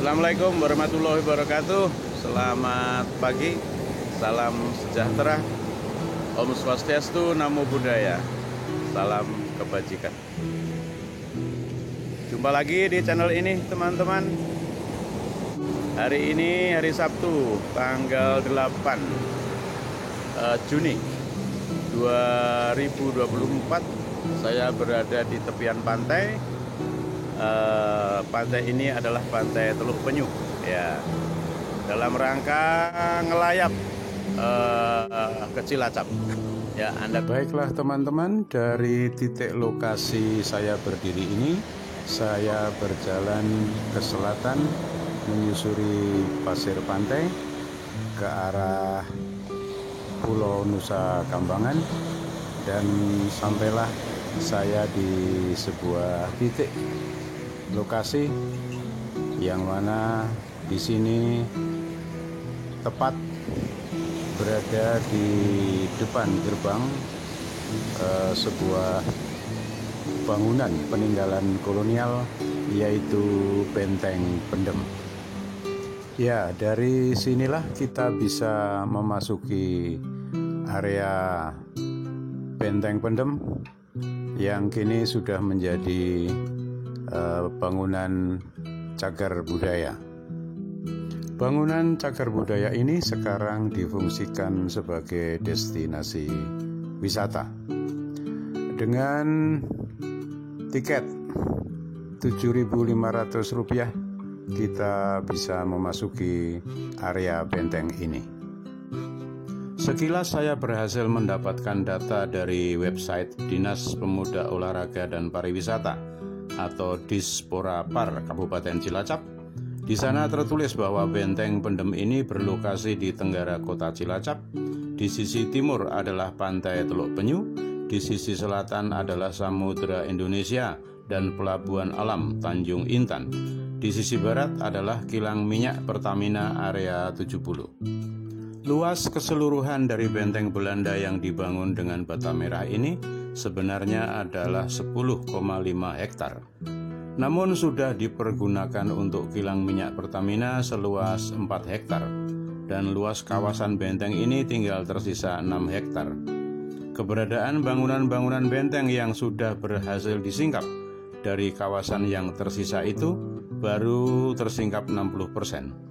Assalamualaikum warahmatullahi wabarakatuh. Selamat pagi, salam sejahtera, Om Swastiastu, Namo Buddhaya, salam kebajikan. Jumpa lagi di channel ini teman-teman. Hari ini hari Sabtu tanggal 8 Juni 2024. Saya berada di tepian pantai. Pantai ini adalah Pantai Teluk Penyu ya, dalam rangka ngelayap ke Cilacap ya. Baiklah teman-teman, dari titik lokasi saya berdiri ini saya berjalan ke selatan menyusuri pasir pantai ke arah Pulau Nusa Kambangan, dan sampailah saya di sebuah titik lokasi yang mana di sini tepat berada di depan gerbang sebuah bangunan peninggalan kolonial, yaitu Benteng Pendem. Ya, dari sinilah kita bisa memasuki area Benteng Pendem yang kini sudah menjadi bangunan cagar budaya. Bangunan cagar budaya ini sekarang difungsikan sebagai destinasi wisata. Dengan tiket Rp7.500 kita bisa memasuki area benteng ini. Sekilas saya berhasil mendapatkan data dari website Dinas Pemuda Olahraga dan Pariwisata atau Disporapar Kabupaten Cilacap. Di sana tertulis bahwa Benteng Pendem ini berlokasi di tenggara kota Cilacap. Di sisi timur adalah Pantai Teluk Penyu, di sisi selatan adalah Samudra Indonesia dan Pelabuhan Alam Tanjung Intan. Di sisi barat adalah kilang minyak Pertamina Area 70. Luas keseluruhan dari benteng Belanda yang dibangun dengan bata merah ini sebenarnya adalah 10,5 hektar. Namun sudah dipergunakan untuk kilang minyak Pertamina seluas 4 hektar, dan luas kawasan benteng ini tinggal tersisa 6 hektar. Keberadaan bangunan-bangunan benteng yang sudah berhasil disingkap dari kawasan yang tersisa itu baru tersingkap 60%.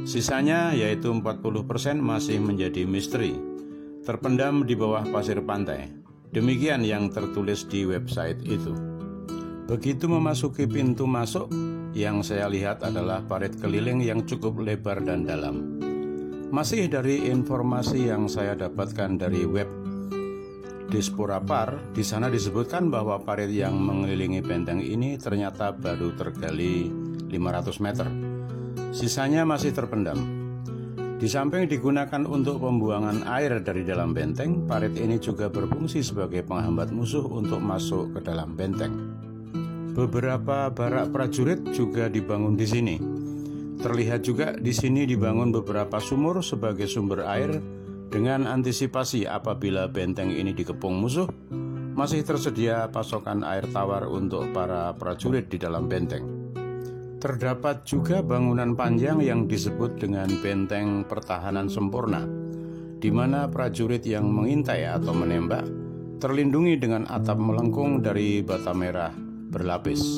Sisanya yaitu 40% masih menjadi misteri, terpendam di bawah pasir pantai. Demikian yang tertulis di website itu. Begitu memasuki pintu masuk, yang saya lihat adalah parit keliling yang cukup lebar dan dalam. Masih dari informasi yang saya dapatkan dari web Disporapar, di sana disebutkan bahwa parit yang mengelilingi benteng ini ternyata baru tergali 500 meter. Sisanya masih terpendam. Di samping digunakan untuk pembuangan air dari dalam benteng, parit ini juga berfungsi sebagai penghambat musuh untuk masuk ke dalam benteng. Beberapa barak prajurit juga dibangun di sini. Terlihat juga di sini dibangun beberapa sumur sebagai sumber air dengan antisipasi apabila benteng ini dikepung musuh, masih tersedia pasokan air tawar untuk para prajurit di dalam benteng. Terdapat juga bangunan panjang yang disebut dengan benteng pertahanan sempurna, di mana prajurit yang mengintai atau menembak terlindungi dengan atap melengkung dari bata merah berlapis.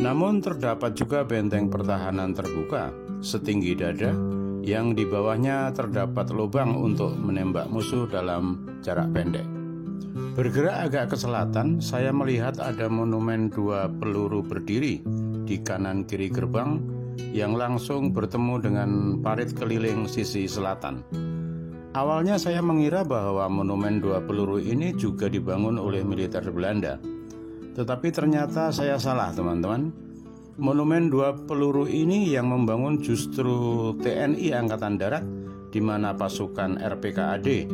Namun terdapat juga benteng pertahanan terbuka setinggi dada yang di bawahnya terdapat lubang untuk menembak musuh dalam jarak pendek. Bergerak agak ke selatan, saya melihat ada monumen 2 peluru berdiri di kanan kiri gerbang yang langsung bertemu dengan parit keliling sisi selatan. Awalnya saya mengira bahwa monumen 2 peluru ini juga dibangun oleh militer Belanda. Tetapi ternyata saya salah teman-teman. Monumen 2 peluru ini yang membangun justru TNI Angkatan Darat, di mana pasukan RPKAD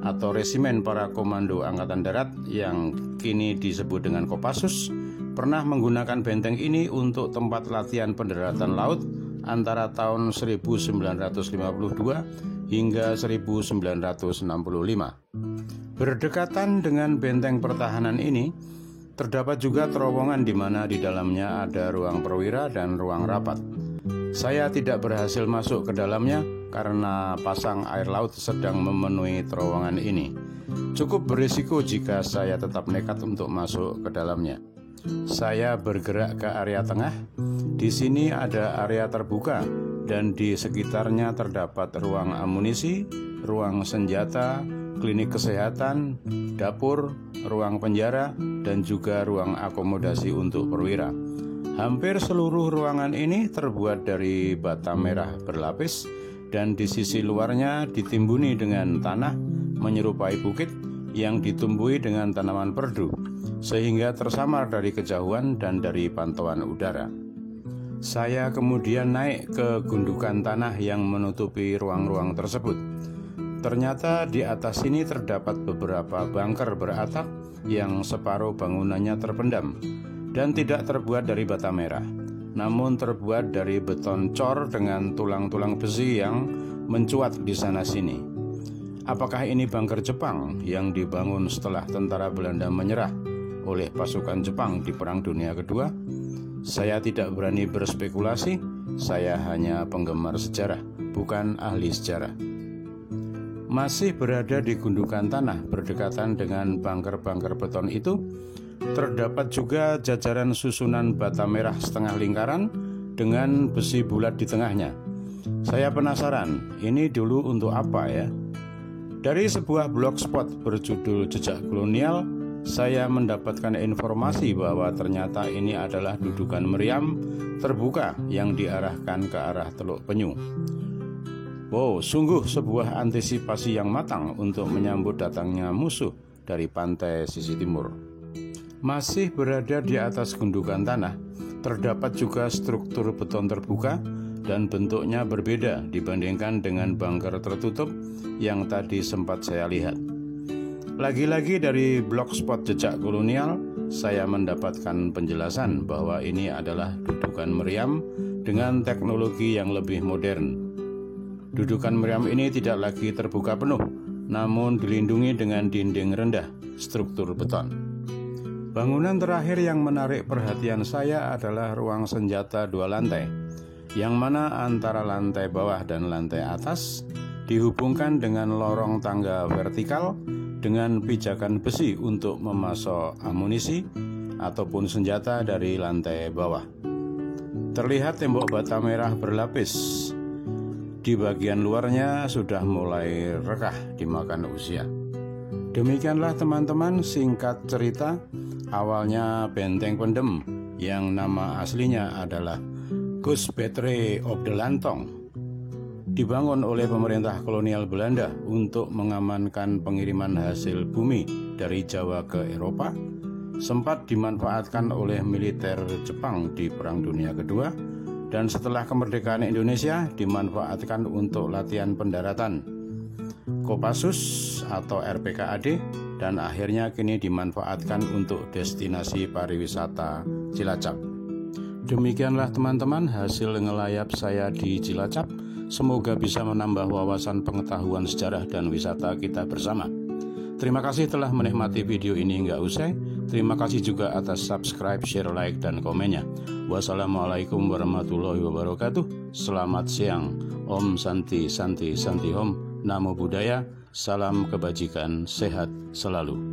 atau Resimen Para Komando Angkatan Darat yang kini disebut dengan Kopassus pernah menggunakan benteng ini untuk tempat latihan pendaratan laut antara tahun 1952 hingga 1965. Berdekatan dengan benteng pertahanan ini terdapat juga terowongan di mana di dalamnya ada ruang perwira dan ruang rapat. Saya tidak berhasil masuk ke dalamnya karena pasang air laut sedang memenuhi terowongan ini. Cukup berisiko jika saya tetap nekat untuk masuk ke dalamnya. Saya bergerak ke area tengah. Di sini ada area terbuka dan di sekitarnya terdapat ruang amunisi, ruang senjata, klinik kesehatan, dapur, ruang penjara, dan juga ruang akomodasi untuk perwira. Hampir seluruh ruangan ini terbuat dari bata merah berlapis dan di sisi luarnya ditimbuni dengan tanah menyerupai bukit yang ditumbuhi dengan tanaman perdu, sehingga tersamar dari kejauhan dan dari pantauan udara. Saya kemudian naik ke gundukan tanah yang menutupi ruang-ruang tersebut. Ternyata di atas sini terdapat beberapa bunker beratap yang separuh bangunannya terpendam dan tidak terbuat dari bata merah, namun terbuat dari beton cor dengan tulang-tulang besi yang mencuat di sana-sini. Apakah ini bunker Jepang yang dibangun setelah tentara Belanda menyerah oleh pasukan Jepang di Perang Dunia Kedua? Saya tidak berani berspekulasi, saya hanya penggemar sejarah, bukan ahli sejarah. Masih berada di gundukan tanah berdekatan dengan bunker-bunker beton itu, terdapat juga jajaran susunan bata merah setengah lingkaran dengan besi bulat di tengahnya. Saya penasaran, ini dulu untuk apa ya? Dari sebuah blogspot berjudul Jejak Kolonial, saya mendapatkan informasi bahwa ternyata ini adalah dudukan meriam terbuka yang diarahkan ke arah Teluk Penyu. Wow, sungguh sebuah antisipasi yang matang untuk menyambut datangnya musuh dari pantai sisi timur. Masih berada di atas gundukan tanah, terdapat juga struktur beton terbuka dan bentuknya berbeda dibandingkan dengan bunker tertutup yang tadi sempat saya lihat. Lagi-lagi dari blogspot Jejak Kolonial, saya mendapatkan penjelasan bahwa ini adalah dudukan meriam dengan teknologi yang lebih modern. Dudukan meriam ini tidak lagi terbuka penuh, namun dilindungi dengan dinding rendah, struktur beton. Bangunan terakhir yang menarik perhatian saya adalah ruang senjata 2 lantai, yang mana antara lantai bawah dan lantai atas dihubungkan dengan lorong tangga vertikal dengan pijakan besi untuk memasok amunisi ataupun senjata dari lantai bawah. Terlihat tembok bata merah berlapis. Di bagian luarnya sudah mulai rekah dimakan usia. Demikianlah teman-teman singkat cerita awalnya benteng pendem yang nama aslinya adalah Gus Battery of the Lantong, dibangun oleh pemerintah kolonial Belanda untuk mengamankan pengiriman hasil bumi dari Jawa ke Eropa. Sempat dimanfaatkan oleh militer Jepang di Perang Dunia Kedua, dan setelah kemerdekaan Indonesia dimanfaatkan untuk latihan pendaratan Kopassus atau RPKAD, dan akhirnya kini dimanfaatkan untuk destinasi pariwisata Cilacap. Demikianlah teman-teman hasil ngelayap saya di Cilacap. Semoga bisa menambah wawasan pengetahuan sejarah dan wisata kita bersama. Terima kasih telah menikmati video ini hingga usai. Terima kasih juga atas subscribe, share, like, dan komennya. Wassalamualaikum warahmatullahi wabarakatuh. Selamat siang. Om Santi Santi Santi Om. Namo Buddhaya. Salam kebajikan. Sehat selalu.